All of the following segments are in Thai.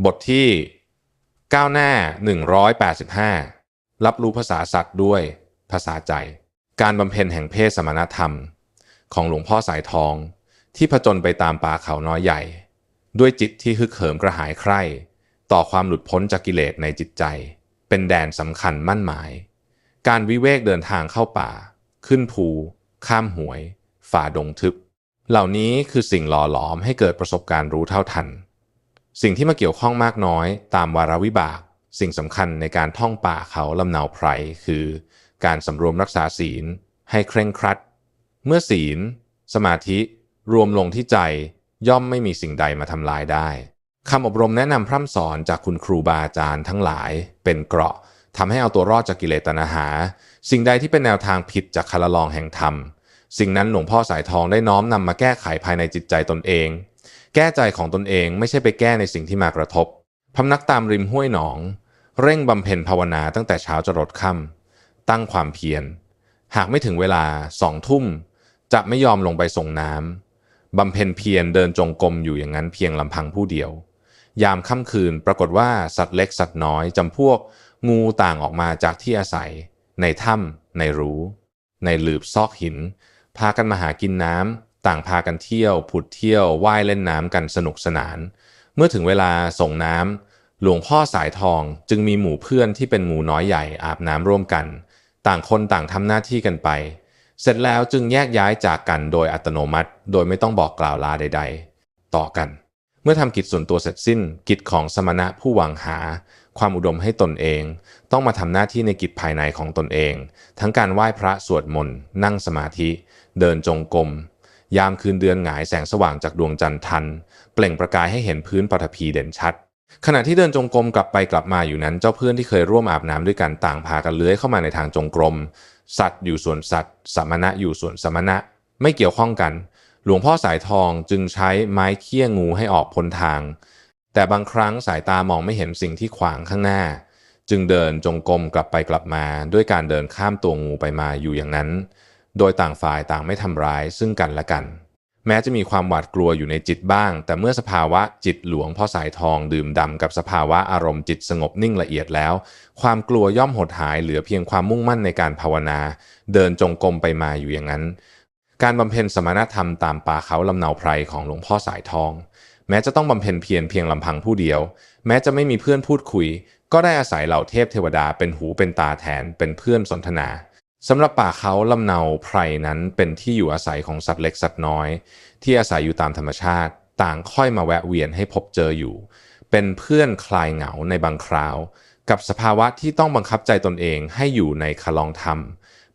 บทที่ก้าวหน้า185รับรู้ภาษาสัตว์ด้วยภาษาใจการบำเพ็ญแห่งเพศสมณธรรมของหลวงพ่อสายทองที่ผจญไปตามป่าเขาน้อยใหญ่ด้วยจิตที่ฮึกเหิมกระหายใคร่ต่อความหลุดพ้นจากกิเลสในจิตใจเป็นแดนสำคัญมั่นหมายการวิเวกเดินทางเข้าป่าขึ้นภูข้ามห้วยฝ่าดงทึบเหล่านี้คือสิ่งหล่อหลอมให้เกิดประสบการณ์รู้เท่าทันสิ่งที่มาเกี่ยวข้องมากน้อยตามวาระวิบากสิ่งสำคัญในการท่องป่าเขาลำเนาไพรคือการสำรวมรักษาศีลให้เคร่งครัดเมื่อศีลสมาธิรวมลงที่ใจย่อมไม่มีสิ่งใดมาทำลายได้คำอบรมแนะนำพร่ำสอนจากคุณครูบาอาจารย์ทั้งหลายเป็นเกราะทำให้เอาตัวรอดจากกิเลสตัณหาสิ่งใดที่เป็นแนวทางผิดจากคารลองแห่งธรรมสิ่งนั้นหลวงพ่อสายทองได้น้อมนำมาแก้ไขภายในจิตใจตนเองแก้ใจของตนเองไม่ใช่ไปแก้ในสิ่งที่มากระทบพำนักตามริมห้วยหนองเร่งบำเพ็ญภาวนาตั้งแต่เช้าจรดค่ำตั้งความเพียรหากไม่ถึงเวลา2 ทุ่มจะไม่ยอมลงไปส่งน้ำบำเพ็ญเพียรเดินจงกรมอยู่อย่างนั้นเพียงลำพังผู้เดียวยามค่ำคืนปรากฏว่าสัตว์เล็กสัตว์น้อยจำพวกงูต่างออกมาจากที่อาศัยในถ้ำในรูในหลืบซอกหินพากันมาหากินน้ำต่างพากันเที่ยวผุดเที่ยวว่ายเล่นน้ำกันสนุกสนานเมื่อถึงเวลาส่งน้ำหลวงพ่อสายทองจึงมีหมู่เพื่อนที่เป็นหมู่น้อยใหญ่อาบน้ำร่วมกันต่างคนต่างทำหน้าที่กันไปเสร็จแล้วจึงแยกย้ายจากกันโดยอัตโนมัติโดยไม่ต้องบอกกล่าวลาใดๆต่อกันเมื่อทำกิจส่วนตัวเสร็จสิ้นกิจของสมณะผู้หวังหาความอุดมให้ตนเองต้องมาทำหน้าที่ในกิจภายในของตนเองทั้งการไหว้พระสวดมนต์นั่งสมาธิเดินจงกรมยามคืนเดือนหงายแสงสว่างจากดวงจันทร์ทันเปล่งประกายให้เห็นพื้นปฐพีเด่นชัดขณะที่เดินจงกรมกลับไปกลับมาอยู่นั้นเจ้าเพื่อนที่เคยร่วมอาบน้ำด้วยกันต่างพากันเลื้อยเข้ามาในทางจงกรมสัตว์อยู่ส่วนสัตว์สมณะอยู่ส่วนสมณะไม่เกี่ยวข้องกันหลวงพ่อสายทองจึงใช้ไม้เคี่ยงูให้ออกพ้นทางแต่บางครั้งสายตามองไม่เห็นสิ่งที่ขวางข้างหน้าจึงเดินจงกรมกลับไปกลับมาด้วยการเดินข้ามตัวงูไปมาอยู่อย่างนั้นโดยต่างฝ่ายต่างไม่ทำร้ายซึ่งกันและกันแม้จะมีความหวาดกลัวอยู่ในจิตบ้างแต่เมื่อสภาวะจิตหลวงพ่อสายทองดื่มด่ำกับสภาวะอารมณ์จิตสงบนิ่งละเอียดแล้วความกลัวย่อมหดหายเหลือเพียงความมุ่งมั่นในการภาวนาเดินจงกรมไปมาอยู่อย่างนั้นการบำเพ็ญสมณธรรมตามป่าเขาลำเนาไพรของหลวงพ่อสายทองแม้จะต้องบำเพ็ญเพียงลำพังผู้เดียวแม้จะไม่มีเพื่อนพูดคุยก็ได้อาศัยเหล่าเทพเทวดาเป็นหูเป็นตาแทนเป็นเพื่อนสนทนาสำหรับป่าเขาลำเนาไพรนั้นเป็นที่อยู่อาศัยของสัตว์เล็กสัตว์น้อยที่อาศัยอยู่ตามธรรมชาติต่างค่อยมาแวะเวียนให้พบเจออยู่เป็นเพื่อนคลายเหงาในบางคราวกับสภาวะที่ต้องบังคับใจตนเองให้อยู่ในคลองธรรม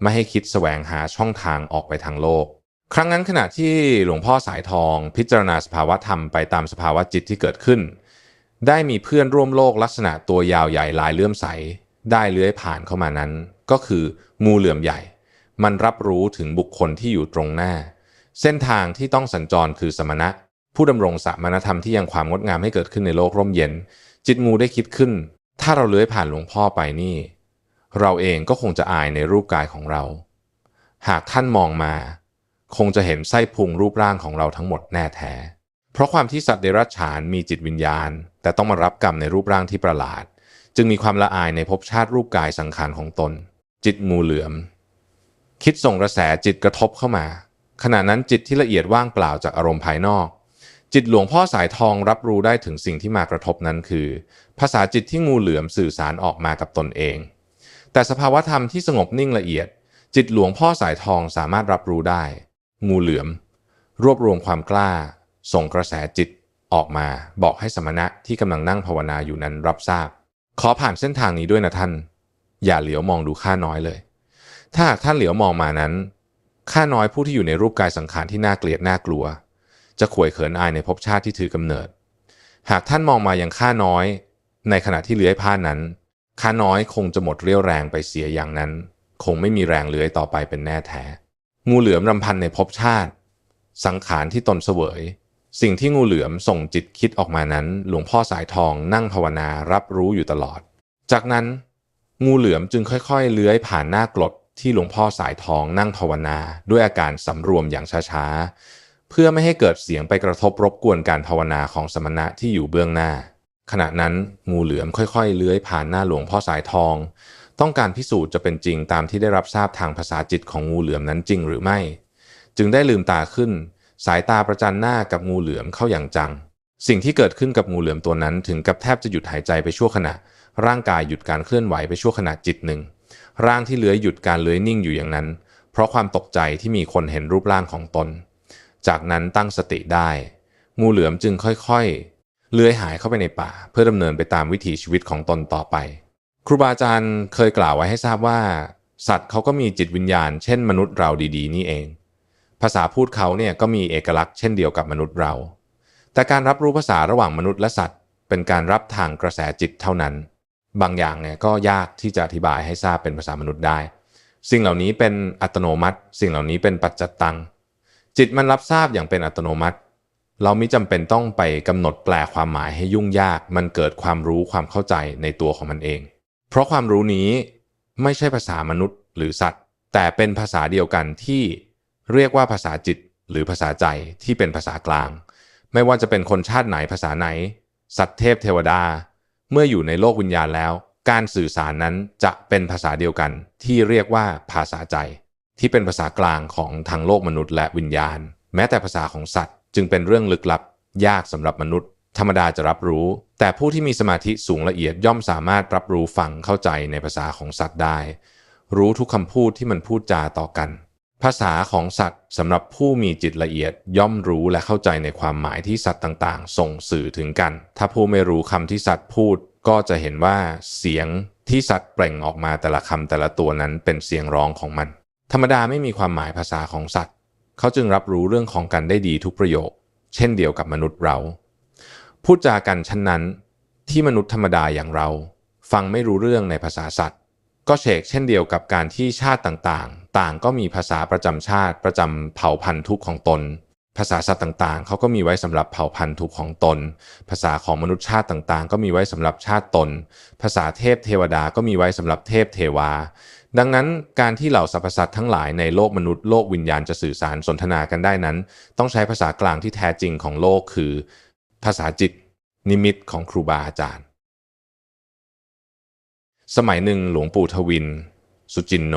ไม่ให้คิดแสวงหาช่องทางออกไปทางโลกครั้งนั้นขณะที่หลวงพ่อสายทองพิจารณาสภาวะธรรมไปตามสภาวะจิตที่เกิดขึ้นได้มีเพื่อนร่วมโลกลักษณะตัวยาวใหญ่ลายเลื่อมใสได้เลื้อยผ่านเข้ามานั้นก็คืองูเหลือมใหญ่มันรับรู้ถึงบุคคลที่อยู่ตรงหน้าเส้นทางที่ต้องสัญจรคือสมณะผู้ดำรงสมณธรรมที่ยังความงดงามให้เกิดขึ้นในโลกร่มเย็นจิตงูได้คิดขึ้นถ้าเราเลื้อยผ่านหลวงพ่อไปนี่เราเองก็คงจะอายในรูปกายของเราหากท่านมองมาคงจะเห็นไส้พุงรูปร่างของเราทั้งหมดแน่แท้เพราะความที่สัตว์เดรัจฉานมีจิตวิญญาณแต่ต้องมารับกรรมในรูปร่างที่ประหลาดจึงมีความละอายในภพชาติรูปกายสังขารของตนจิตงูเหลือมคิดส่งกระแสจิตกระทบเข้ามาขณะนั้นจิตที่ละเอียดว่างเปล่าจากอารมณ์ภายนอกจิตหลวงพ่อสายทองรับรู้ได้ถึงสิ่งที่มากระทบนั้นคือภาษาจิตที่งูเหลือมสื่อสารออกมากับตนเองแต่สภาวธรรมที่สงบนิ่งละเอียดจิตหลวงพ่อสายทองสามารถรับรู้ได้งูเหลือมรวบรวมความกล้าส่งกระแสจิตออกมาบอกให้สมณะที่กำลังนั่งภาวนาอยู่นั้นรับทราบขอผ่านเส้นทางนี้ด้วยนะท่านอย่าเหลียวมองดูข้าน้อยเลยถ้าหากท่านเหลียวมองมานั้นข้าน้อยผู้ที่อยู่ในรูปกายสังขารที่น่าเกลียดน่ากลัวจะข่วยเขินอายในภพชาติที่ถือกำเนิดหากท่านมองมาอย่างข้าน้อยในขณะที่เลื้อยผ่านนั้นข้าน้อยคงจะหมดเรี่ยวแรงไปเสียอย่างนั้นคงไม่มีแรงเลื้อยต่อไปเป็นแน่แท้งูเหลือมรำพันในภพชาติสังขารที่ตนเสวยสิ่งที่งูเหลือมส่งจิตคิดออกมานั้นหลวงพ่อสายทองนั่งภาวนารับรู้อยู่ตลอดจากนั้นงูเหลือมจึงค่อยๆเลื้อยผ่านหน้ากรดที่หลวงพ่อสายทองนั่งภาวนาด้วยอาการสำรวมอย่างช้าๆเพื่อไม่ให้เกิดเสียงไปกระทบรบกวนการภาวนาของสมณะที่อยู่เบื้องหน้า ขณะนั้นงูเหลือมค่อยๆเลื้อยผ่านหน้าหลวงพ่อสายทองต้องการพิสูจน์จะเป็นจริงตามที่ได้รับทราบทางภาษาจิตของงูเหลือมนั้นจริงหรือไม่จึงได้ลืมตาขึ้นสายตาประจันหน้ากับงูเหลือมเข้าอย่างจังสิ่งที่เกิดขึ้นกับงูเหลือมตัวนั้นถึงกับแทบจะหยุดหายใจไปชั่วขณะร่างกายหยุดการเคลื่อนไหวไปชั่วขณะจิตหนึ่งร่างที่เลื้อยหยุดการเลื้อยนิ่งอยู่อย่างนั้นเพราะความตกใจที่มีคนเห็นรูปร่างของตนจากนั้นตั้งสติได้งูเหลือมจึงค่อยๆเลื้อยหายเข้าไปในป่าเพื่อดำเนินไปตามวิถีชีวิตของตนต่อไปครูบาอาจารย์เคยกล่าวไว้ให้ทราบว่าสัตว์เขาก็มีจิตวิญญาณเช่นมนุษย์เราดีๆนี่เองภาษาพูดเขาเนี่ยก็มีเอกลักษณ์เช่นเดียวกับมนุษย์เราแต่การรับรู้ภาษาระหว่างมนุษย์และสัตว์เป็นการรับทางกระแสจิตเท่านั้นบางอย่างเนี่ยก็ยากที่จะอธิบายให้ทราบเป็นภาษามนุษย์ได้สิ่งเหล่านี้เป็นอัตโนมัติสิ่งเหล่านี้เป็นปัจจตังจิตมันรับทราบอย่างเป็นอัตโนมัติเราไม่จำเป็นต้องไปกำหนดแปลความหมายให้ยุ่งยากมันเกิดความรู้ความเข้าใจในตัวของมันเองเพราะความรู้นี้ไม่ใช่ภาษามนุษย์หรือสัตว์แต่เป็นภาษาเดียวกันที่เรียกว่าภาษาจิตหรือภาษาใจที่เป็นภาษากลางไม่ว่าจะเป็นคนชาติไหนภาษาไหนสัตว์เทพเทวดาเมื่ออยู่ในโลกวิญญาณแล้วการสื่อสารนั้นจะเป็นภาษาเดียวกันที่เรียกว่าภาษาใจที่เป็นภาษากลางของทางโลกมนุษย์และวิญญาณแม้แต่ภาษาของสัตว์จึงเป็นเรื่องลึกลับยากสำหรับมนุษย์ธรรมดาจะรับรู้แต่ผู้ที่มีสมาธิสูงละเอียดย่อมสามารถรับรู้ฟังเข้าใจในภาษาของสัตว์ได้รู้ทุกคำพูดที่มันพูดจาต่อกันภาษาของสัตว์สำหรับผู้มีจิตละเอียดย่อมรู้และเข้าใจในความหมายที่สัตว์ต่างๆส่งสื่อถึงกันถ้าผู้ไม่รู้คำที่สัตว์พูดก็จะเห็นว่าเสียงที่สัตว์เปล่งออกมาแต่ละคำแต่ละตัวนั้นเป็นเสียงร้องของมันธรรมดาไม่มีความหมายภาษาของสัตว์เขาจึงรับรู้เรื่องของกันได้ดีทุกประโยคเช่นเดียวกับมนุษย์เราพูดจากันฉะนั้นที่มนุษย์ธรรมดาอย่างเราฟังไม่รู้เรื่องในภาษาสัตว์ก็เฉกเช่นเดียวกับการที่ชาติต่างๆต่างก็มีภาษาประจำชาติประจำเผ่าพันธุ์ทุกของตนภาษาสัตว์ต่างๆเขาก็มีไว้สำหรับเผ่าพันธุ์ทุกของตนภาษาของมนุษย์ชาติต่างๆก็มีไว้สำหรับชาติตนภาษาเทพเทวดาก็มีไว้สำหรับเทพเทวาดังนั้นการที่เหล่าสรรพสัตว์ทั้งหลายในโลกมนุษย์โลกวิญญาณจะสื่อสารสนทนากันได้นั้นต้องใช้ภาษากลางที่แท้จริงของโลกคือภาษาจิตนิมิตของครูบาอาจารย์สมัยหนึ่งหลวงปู่ทวินสุจินโน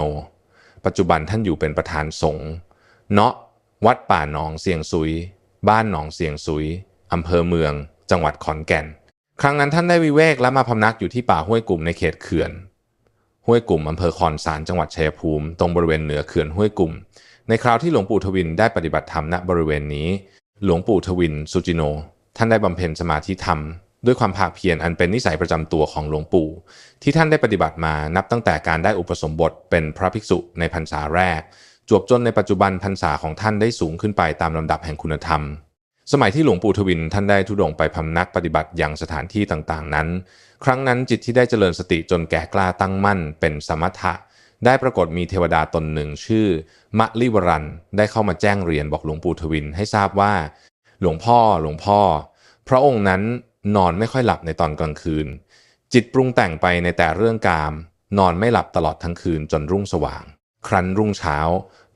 ปัจจุบันท่านอยู่เป็นประธานสงฆ์เนาะวัดป่าหนองเสียงซุยบ้านหนองเสียงซุยอำเภอเมืองจังหวัดขอนแก่นครั้งนั้นท่านได้วิเวกและมาพำนักอยู่ที่ป่าห้วยกลุ่มในเขตเขื่อนห้วยกลุ่มอำเภอคอนสารจังหวัดชัยภูมิตรงบริเวณเหนือเขื่อนห้วยกลุ่มในคราวที่หลวงปู่ทวินได้ปฏิบัติธรรมณบริเวณนี้หลวงปู่ทวินสุจิโนท่านได้บำเพ็ญสมาธิธรรมด้วยความภาคเพียรอันเป็นนิสัยประจำตัวของหลวงปู่ที่ท่านได้ปฏิบัติมานับตั้งแต่การได้อุปสมบทเป็นพระภิกษุในพรรษาแรกจวบจนในปัจจุบันพรรษาของท่านได้สูงขึ้นไปตามลำดับแห่งคุณธรรมสมัยที่หลวงปู่ทวินท่านได้ธุดงค์ไปพำนักปฏิบัติอย่างสถานที่ต่างๆนั้นครั้งนั้นจิตที่ได้เจริญสติจนแก่กล้าตั้งมั่นเป็นสมถะได้ปรากฏมีเทวดาตนหนึ่งชื่อมะลิวรันได้เข้ามาแจ้งเรียนบอกหลวงปู่ทวินให้ทราบว่าหลวงพ่อพระองค์นั้นนอนไม่ค่อยหลับในตอนกลางคืนจิตปรุงแต่งไปในแต่เรื่องกามนอนไม่หลับตลอดทั้งคืนจนรุ่งสว่างครั้นรุ่งเช้า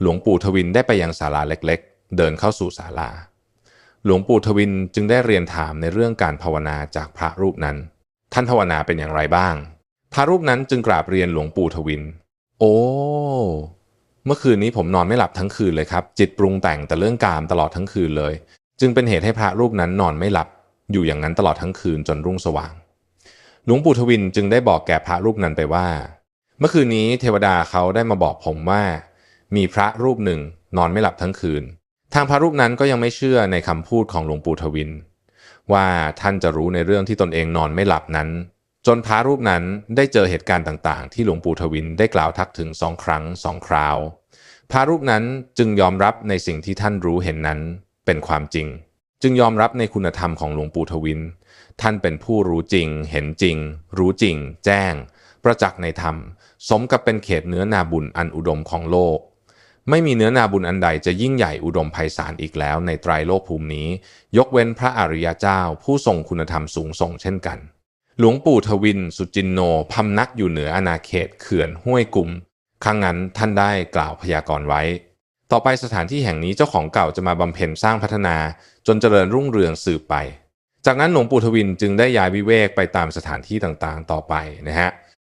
หลวงปู่ทวินได้ไปยังศาลาเล็กๆเดินเข้าสู่ศาลาหลวงปู่ทวินจึงได้เรียนถามในเรื่องการภาวนาจากพระรูปนั้นท่านภาวนาเป็นอย่างไรบ้างพระรูปนั้นจึงกราบเรียนหลวงปู่ทวินโอ้เมื่อคืนนี้ผมนอนไม่หลับทั้งคืนเลยครับจิตปรุงแต่งแต่เรื่องกามตลอดทั้งคืนเลยจึงเป็นเหตุให้พระรูปนั้นนอนไม่หลับอยู่อย่างนั้นตลอดทั้งคืนจนรุ่งสว่างหลวงปู่ทวินจึงได้บอกแก่พระรูปนั้นไปว่าเมื่อคืนนี้เทวดาเขาได้มาบอกผมว่ามีพระรูปหนึ่งนอนไม่หลับทั้งคืนทางพระรูปนั้นก็ยังไม่เชื่อในคำพูดของหลวงปู่ทวินว่าท่านจะรู้ในเรื่องที่ตนเองนอนไม่หลับนั้นจนพระรูปนั้นได้เจอเหตุการณ์ต่างๆที่หลวงปู่ทวินได้กล่าวทักถึง2 ครั้ง 2 คราวพระรูปนั้นจึงยอมรับในสิ่งที่ท่านรู้เห็นนั้นเป็นความจริงจึงยอมรับในคุณธรรมของหลวงปู่ทวินท่านเป็นผู้รู้จริงเห็นจริงรู้จริงแจ้งประจักษ์ในธรรมสมกับเป็นเขตเนื้อนาบุญอันอุดมของโลกไม่มีเนื้อนาบุญอันใดจะยิ่งใหญ่อุดมไพศาลอีกแล้วในไตรโลกภูมินี้ยกเว้นพระอริยเจ้าผู้ทรงคุณธรรมสูงส่งเช่นกันหลวงปู่ทวินสุจินโนพำนักอยู่เหนืออาณาเขตเขื่อนห้วยกุมครั้งนั้นท่านได้กล่าวพยากรณ์ไว้ต่อไปสถานที่แห่งนี้เจ้าของเก่าจะมาบำเพ็ญสร้างพัฒนาจนเจริญรุ่งเรืองสืบไป จากนั้นหลวงปู่ทวินจึงได้ย้ายวิเวกไปตามสถานที่ต่างๆต่อไปนะฮะ